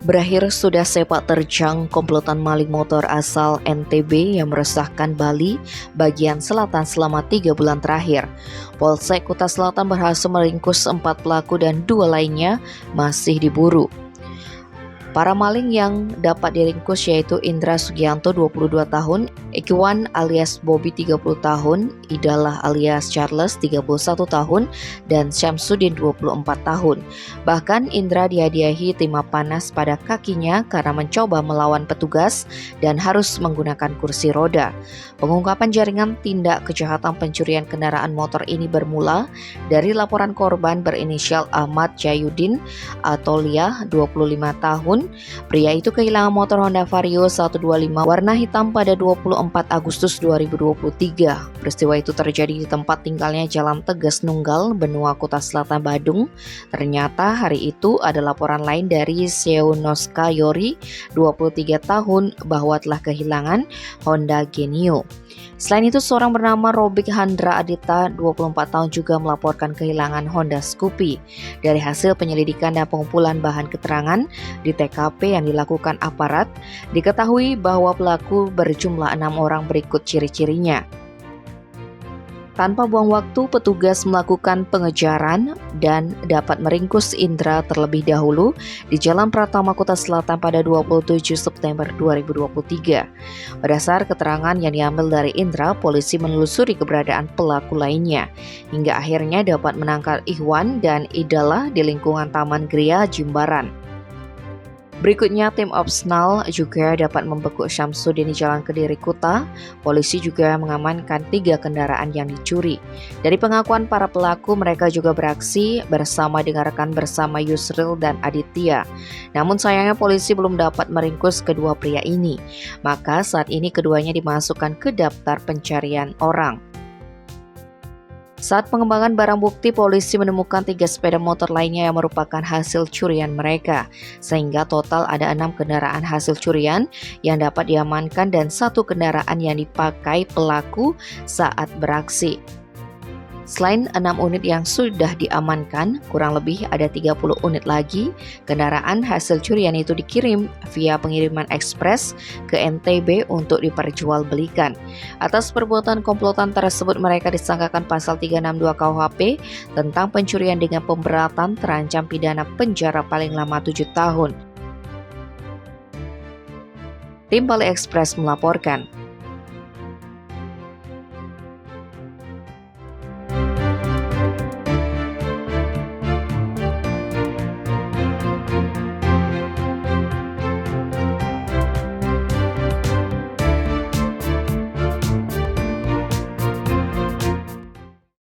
Berakhir sudah sepak terjang komplotan maling motor asal NTB yang meresahkan Bali bagian selatan selama 3 bulan terakhir. Polsek Kuta Selatan berhasil meringkus 4 pelaku dan 2 lainnya masih diburu. Para maling yang dapat diringkus yaitu Indra Sugianto 22 tahun, Ikhwan alias Bobby 30 tahun, Idalah alias Charles 31 tahun, dan Syamsuddin 24 tahun. Bahkan Indra dihadiahi timah panas pada kakinya karena mencoba melawan petugas dan harus menggunakan kursi roda. Pengungkapan jaringan tindak kejahatan pencurian kendaraan motor ini bermula dari laporan korban berinisial Ahmad Jayudin atau Liah 25 tahun. Pria itu kehilangan motor Honda Vario 125 warna hitam pada 24 Agustus 2023. Peristiwa itu terjadi di tempat tinggalnya Jalan Tegas Nunggal, Benua Kuta Selatan, Badung. Ternyata hari itu ada laporan lain dari Seunoska Yori 23 tahun bahwa telah kehilangan Honda Genio. Selain itu, seorang bernama Robik Handra Adita 24 tahun juga melaporkan kehilangan Honda Scoopy. Dari hasil penyelidikan dan pengumpulan bahan keterangan di TKP yang dilakukan aparat, diketahui bahwa pelaku berjumlah 6 orang berikut ciri-cirinya. Tanpa buang waktu, petugas melakukan pengejaran dan dapat meringkus Indra terlebih dahulu di Jalan Pratama Kuta Selatan pada 27 September 2023. Berdasar keterangan yang diambil dari Indra, polisi menelusuri keberadaan pelaku lainnya, hingga akhirnya dapat menangkap Ikhwan dan Idalah di lingkungan Taman Gria, Jimbaran. Berikutnya, tim Opsnal juga dapat membekuk Syamsuddin di Jalan Kediri Kuta. Polisi juga mengamankan 3 kendaraan yang dicuri. Dari pengakuan para pelaku, mereka juga beraksi bersama dengan rekan bersama Yusril dan Aditya. Namun sayangnya polisi belum dapat meringkus kedua pria ini. Maka saat ini keduanya dimasukkan ke daftar pencarian orang. Saat pengembangan barang bukti, polisi menemukan 3 sepeda motor lainnya yang merupakan hasil curian mereka, sehingga total ada 6 kendaraan hasil curian yang dapat diamankan dan 1 kendaraan yang dipakai pelaku saat beraksi. Selain 6 unit yang sudah diamankan, kurang lebih ada 30 unit lagi kendaraan hasil curian itu dikirim via pengiriman ekspres ke NTB untuk diperjualbelikan. Atas perbuatan komplotan tersebut, mereka disangkakan pasal 362 KUHP tentang pencurian dengan pemberatan, terancam pidana penjara paling lama 7 tahun. Tim Bali Express melaporkan.